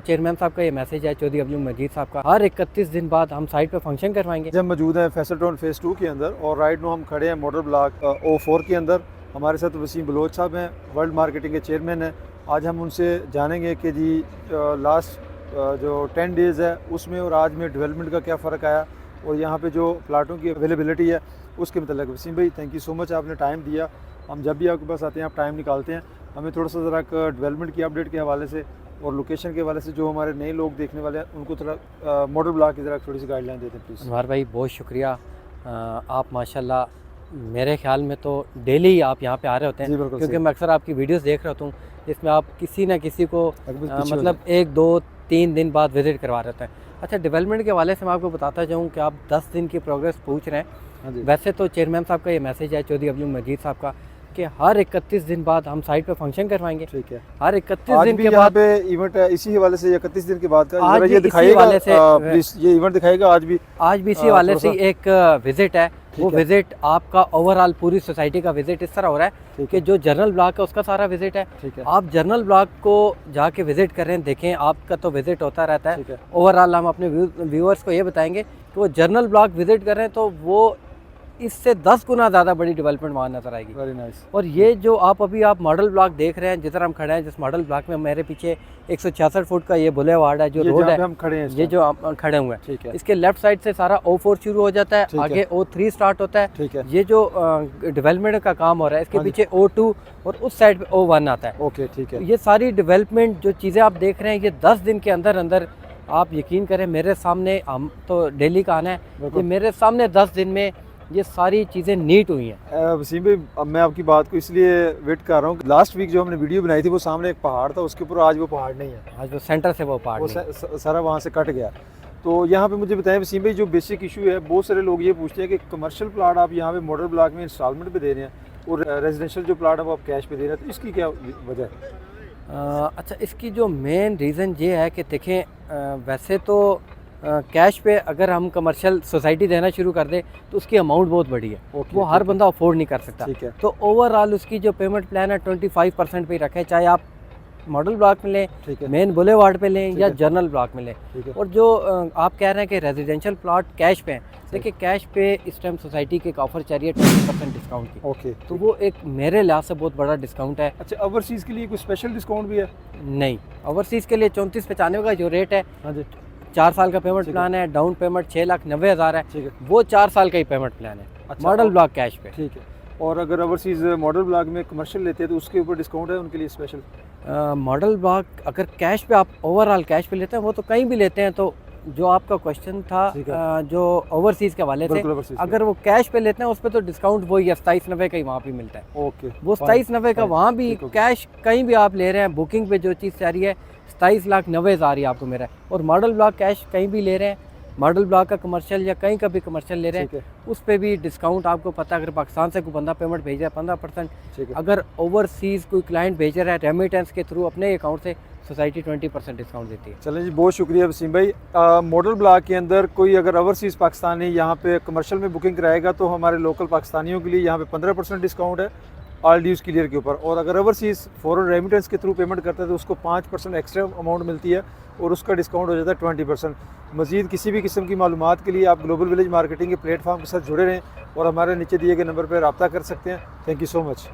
Chairman साहब का ये मैसेज है चौधरी अब्दुल मजीद साहब का, हर 31 दिन बाद हम साइट पे फंक्शन करवाएंगे। जब मौजूद है फैसल टाउन फेज़ 2 के अंदर और राइट नो हम खड़े हैं मॉडल ब्लॉक O4 के अंदर। हमारे साथ वसीम बलोच साहब हैं, वर्ल्ड मार्केटिंग के चेयरमैन हैं। आज हम उनसे जानेंगे कि जी लास्ट जो 10 डेज़ है उसमें और आज में डेवलपमेंट का क्या फ़र्क आया और यहाँ पे जो प्लाटों की अवेलेबिलिटी है उसके मतलब। वसीम भाई थैंक यू सो मच, आपने टाइम दिया। हम जब भी आपके पास आते हैं आप टाइम निकालते हैं। हमें थोड़ा सा ज़रा डेवलपमेंट की अपडेट के हवाले से और लोकेशन के हवाले से जो हमारे नए लोग देखने वाले हैं उनको थोड़ा मॉडल ब्लॉक की ज़रा थोड़ी सी गाइडलाइन देते हैं प्लीज़। अनवार भाई बहुत शुक्रिया, आप माशाल्लाह मेरे ख्याल में तो डेली ही आप यहाँ पे आ रहे होते हैं, क्योंकि मैं अक्सर आपकी वीडियोस देख रहा हूँ जिसमें आप किसी न किसी को मतलब 1, 2, 3 दिन बाद विज़िट करवा रहे हैं। अच्छा, डेवलपमेंट के हवाले से मैं आपको बताता जाऊँ कि आप 10 दिन की प्रोग्रेस पूछ रहे हैं। वैसे तो चेयरमैन साहब का ये मैसेज है चौधरी अब्दुल मजीद साहब का कि हर 31 दिन बाद हम साइट पे फंक्शन करवाएंगे। ठीक है, हर 31 दिन के बाद पे इवेंट है। इसी हवाले से 31 दिन के बाद का आज ये दिखाइएगा प्लीज, ये इवेंट दिखाएगा आज भी इसी हवाले से एक विजिट है। वो विजिट आपका ओवरऑल पूरी सोसाइटी का विजिट इस तरह हो रहा है कि जो जनरल ब्लॉक है उसका सारा विजिट है। आप जनरल ब्लॉक को जाके विजिट कर रहे हैं, देखें आपका तो विजिट होता रहता है। ओवरऑल हम अपने व्यूअर्स को ये बताएंगे कि वो जनरल ब्लॉक विजिट कर रहे हैं तो वो इससे 10 गुना ज़्यादा बड़ी डेवलपमेंट वहाँ नजर आएगी। Very nice. और ये जो आप मॉडल ब्लॉक देख रहे हैं, जिस तरह हम खड़े हैं जिस मॉडल ब्लॉक में, मेरे पीछे 166 फुट का ये बुलेवार्ड है, जो रोड है हम खड़े हैं, ये जो हम खड़े हुए हैं, इसके लेफ्ट साइड से सारा O4 शुरू हो जाता है, आगे O3 स्टार्ट होता है। ये जो डेवलपमेंट का काम हो रहा है इसके पीछे O2 और उस साइड पे O1 आता है। ओके, ठीक है। ये सारी डेवलपमेंट जो चीज़ें आप देख रहे हैं ये 10 दिन के अंदर अंदर, आप यकीन करें मेरे सामने, हम तो डेली का आना है, ये मेरे सामने 10 दिन में ये सारी चीज़ें नीट हुई हैं। वसीम भाई अब मैं आपकी बात को इसलिए वेट कर रहा हूँ, लास्ट वीक जो हमने वीडियो बनाई थी वो सामने एक पहाड़ था, उसके ऊपर आज वो पहाड़ नहीं है। आज वो सेंटर से वो पहाड़ सारा वहाँ से कट गया। तो यहाँ पे मुझे बताएं वसीम भाई, जो बेसिक इशू है, बहुत सारे लोग ये पूछते हैं कि कमर्शियल प्लाट आप यहाँ पे मॉडल ब्लॉक में इंस्टॉलमेंट पे दे रहे हैं और रेजिडेंशियल जो प्लाट है वो आप कैश पे दे रहे हैं, तो इसकी क्या वजह है? अच्छा, इसकी जो मेन रीज़न ये है कि देखें वैसे तो कैश पे अगर हम कमर्शियल सोसाइटी देना शुरू कर दे तो उसकी अमाउंट बहुत बड़ी है, वो हर बंदा अफोर्ड नहीं कर सकता। तो ओवरऑल उसकी जो पेमेंट प्लान है 25% पे ही रखें, चाहे आप मॉडल ब्लॉक में लें, मेन बुलेवार्ड पे लें या जनरल ब्लॉक में लें। और जो आप कह रहे हैं कि रेजिडेंशियल प्लॉट कैश पे हैं, देखिए कैश पे इस टाइम सोसाइटी की एक ऑफर चल रही है 20% डिस्काउंट की। ओके, तो वो एक मेरे लिहाज से बहुत बड़ा डिस्काउंट है। अच्छा, ओवरसीज़ के लिए कोई स्पेशल डिस्काउंट भी है? नहीं, ओवरसीज़ के लिए 3495 का जो रेट है, 4 साल का पेमेंट प्लान है, डाउन पेमेंट 6,90,000 है, वो 4 साल का ही पेमेंट प्लान है मॉडल ब्लॉक कैश पे। ठीक है। और अगर ओवरसीज़ मॉडल ब्लॉक में कमर्शियल लेते हैं तो उसके ऊपर डिस्काउंट है उनके लिए स्पेशल? मॉडल ब्लॉक अगर कैश पे आप ओवरऑल कैश पे लेते हैं वो तो कहीं भी लेते हैं। तो जो आपका क्वेश्चन था जो ओवरसीज़ के हवाले से, अगर वो कैश पे लेते हैं उस पर तो डिस्काउंट वही है 2790 का ही वहाँ पे मिलता है। ओके, वो 2790 का वहाँ भी कैश कहीं भी आप ले रहे हैं, बुकिंग पे जो चीज़ चाह रही है 27,90,000 ही आपको मेरा है। और मॉडल ब्लॉक कैश कहीं भी ले रहे हैं, मॉडल ब्लॉक का कमर्शियल या कहीं का भी कमर्शियल ले रहे हैं, उस पर भी डिस्काउंट आपको पता है। अगर पाकिस्तान से कोई बंदा पेमेंट भेज रहा है 15%, अगर ओवरसीज़ कोई क्लाइंट भेज रहा है रेमिटेंस के थ्रू अपने अकाउंट से, सोसाइटी 20% डिस्काउंट देती है। चलें जी, बहुत शुक्रिया वसीम भाई। मॉडल ब्लॉक के अंदर कोई अगर ओवरसीज़ पाकिस्तानी यहाँ पे कमर्शियल में बुकिंग कराएगा तो हमारे लोकल पाकिस्तानियों के लिए यहाँ पे 15% डिस्काउंट है ऑल ड्यूज़ क्लियर के ऊपर। और अगर ओवरसीज़ फॉरेन रेमिटेंस के थ्रू पेमेंट करता है तो उसको 5% एक्स्ट्रा अमाउंट मिलती है और उसका डिस्काउंट हो जाता है 20%। मज़ीद किसी भी किस्म की मालूमात के लिए आप ग्लोबल विलेज मार्केटिंग के प्लेटफॉर्म के साथ जुड़े रहें और हमारे नीचे दिए गए नंबर पर रब्ता कर सकते हैं। Thank you so much.